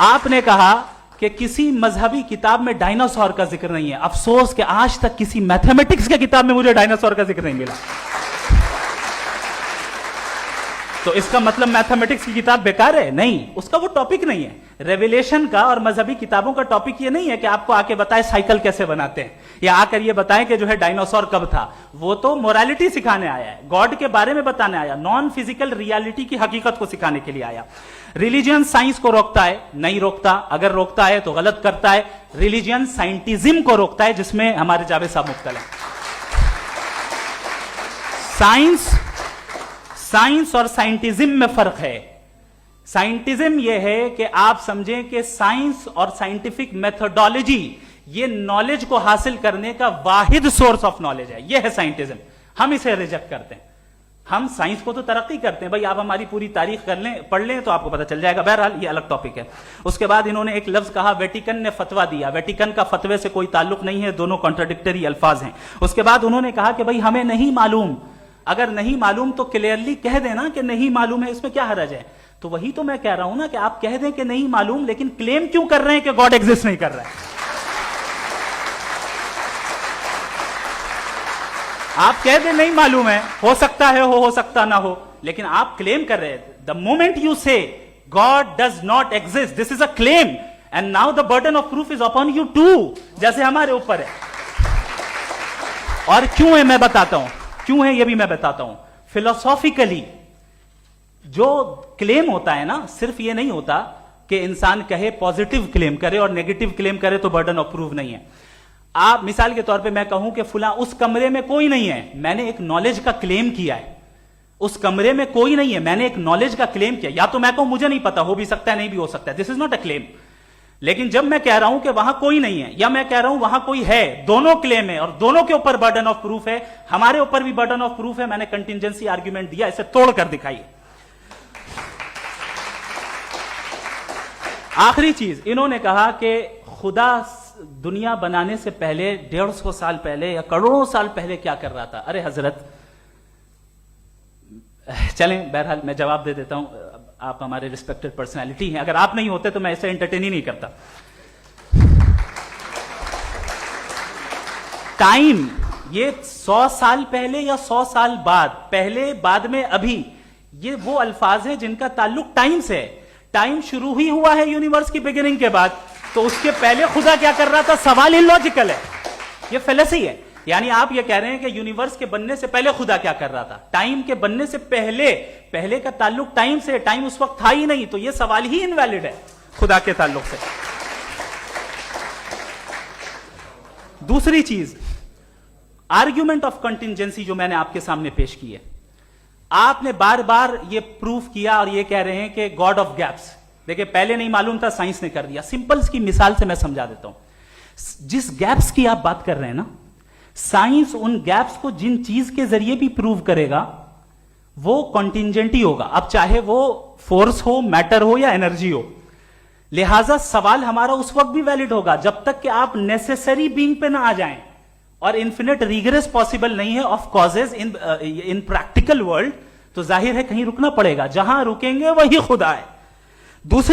آپ نے کہا کہ کسی مذہبی کتاب میں ڈائناسور کا ذکر نہیں ہے. افسوس کہ آج تک کسی میتھمیٹکس کے کتاب میں مجھے ڈائناسور کا ذکر نہیں ملا. تو اس کا مطلب میتھمیٹکس کی کتاب بیکار ہے؟ نہیں, اس کا وہ ٹاپک نہیں ہے. ریویلیشن کا اور مذہبی کتابوں کا ٹاپک یہ نہیں ہے کہ آپ کو آ کے بتائے سائیکل کیسے بناتے ہیں, یا آ کر یہ بتائیں کہ جو ہے ڈائناسور کب تھا. وہ تو مورالٹی سکھانے آیا ہے, گاڈ کے بارے میں بتانے آیا, نان فزیکل ریالٹی کی حقیقت کو سکھانے کے لیے آیا. ریلیجن سائنس کو روکتا ہے؟ نہیں روکتا. اگر روکتا ہے تو غلط کرتا ہے. ریلیجن سائنٹزم کو روکتا ہے, جس میں ہمارے جاوید صاحب مبتلا ہیں. سائنس اور سائنٹزم میں فرق ہے. سائنٹزم یہ ہے کہ آپ سمجھیں کہ سائنس اور سائنٹیفک میتھڈالوجی یہ نالج کو حاصل کرنے کا واحد سورس آف نالج ہے. یہ ہے سائنٹزم. ہم اسے ریجیکٹ کرتے ہیں. ہم سائنس کو تو ترقی کرتے ہیں, بھائی آپ ہماری پوری تاریخ کر لیں, پڑھ لیں تو آپ کو پتہ چل جائے گا. بہرحال یہ الگ ٹاپک ہے. اس کے بعد انہوں نے ایک لفظ کہا, ویٹیکن نے فتویٰ دیا. ویٹیکن کا فتوے سے کوئی تعلق نہیں ہے, دونوں کانٹراڈکٹری الفاظ ہیں. اس کے بعد انہوں نے کہا کہ بھائی ہمیں نہیں معلوم. اگر نہیں معلوم تو کلیئرلی کہہ دینا کہ نہیں معلوم ہے, اس میں کیا حرج ہے؟ تو وہی تو میں کہہ رہا ہوں نا کہ آپ کہہ دیں کہ نہیں معلوم, لیکن کلیم کیوں کر رہے ہیں کہ گاڈ ایگزسٹ نہیں کر رہا ہے؟ آپ کہہ دیں نہیں معلوم ہے, ہو سکتا ہے ہو سکتا نہ ہو, لیکن آپ کلیم کر رہے ہیں. The moment you say God does not exist, this is a claim, and now the burden of proof is upon you too, جیسے ہمارے اوپر ہے. اور کیوں ہے میں بتاتا ہوں, کیوں ہے یہ بھی میں بتاتا ہوں. فلسافیکلی جو کلیم ہوتا ہے نا, صرف یہ نہیں ہوتا کہ انسان کہے پازیٹیو کلیم کرے اور نیگیٹو کلیم کرے تو برڈن آف پروف نہیں ہے. آپ مثال کے طور پہ میں کہوں کہ فلاں اس کمرے میں کوئی نہیں ہے, میں نے ایک نالج کا کلیم کیا ہے. اس کمرے میں کوئی نہیں ہے, میں نے ایک نالج کا کلیم کیا. یا تو میں کہوں مجھے نہیں پتا, ہو بھی سکتا ہے نہیں بھی ہو سکتا ہے, دس از ناٹ اے کلیم. لیکن جب میں کہہ رہا ہوں کہ وہاں کوئی نہیں ہے, یا میں کہہ رہا ہوں وہاں کوئی ہے, دونوں کلیم ہے اور دونوں کے اوپر برڈن آف پروف ہے. ہمارے اوپر بھی برڈن آف پروف ہے. میں نے کنٹینجنسی آرگیومنٹ دیا, اسے توڑ کر دکھائیے. آخری چیز, انہوں نے کہا کہ خدا دنیا بنانے سے پہلے 150 سال پہلے یا کروڑوں سال پہلے کیا کر رہا تھا. ارے حضرت, چلیں بہرحال میں جواب دے دیتا ہوں, آپ ہمارے ریسپیکٹڈ پرسنالٹی ہیں, اگر آپ نہیں ہوتے تو میں اسے انٹرٹین ہی نہیں کرتا. ٹائم یہ 100 سال پہلے یا 100 سال بعد, پہلے بعد میں ابھی, یہ وہ الفاظ ہیں جن کا تعلق ٹائم سے ہے. ٹائم شروع ہی ہوا ہے یونیورس کی بگننگ کے بعد, تو اس کے پہلے خدا کیا کر رہا تھا؟ سوال اللاجیکل ہے, یہ فیلسی ہے. یعنی آپ یہ کہہ رہے ہیں کہ یونیورس کے بننے سے پہلے خدا کیا کر رہا تھا؟ ٹائم کے بننے سے پہلے کا تعلق ٹائم سے, ٹائم اس وقت تھا ہی نہیں, تو یہ سوال ہی انویلڈ ہے خدا کے تعلق سے. دوسری چیز, آرگیومنٹ آف کنٹینجنسی جو میں نے آپ کے سامنے پیش کی ہے, آپ نے بار بار یہ پروف کیا اور یہ کہہ رہے ہیں کہ گاڈ آف گیپس. دیکھیں پہلے نہیں معلوم تھا, سائنس نے کر دیا. سمپل کی مثال سے میں سمجھا دیتا ہوں. جس گیپس کی آپ بات کر رہے ہیں نا, سائنس ان گیپس کو جن چیز کے ذریعے بھی پروو کرے گا وہ کنٹینجنٹی ہوگا, اب چاہے وہ فورس ہو, میٹر ہو یا انرجی ہو. لہذا سوال ہمارا اس وقت بھی ویلڈ ہوگا جب تک کہ آپ نیسیسری بینگ پہ نہ آ جائیں, اور انفینٹ ریگریس پاسبل نہیں ہے of causes in practical world, تو ظاہر ہے کہیں رکنا پڑے گا. جہاں رکیں گے وہی خدا ہے. دوسری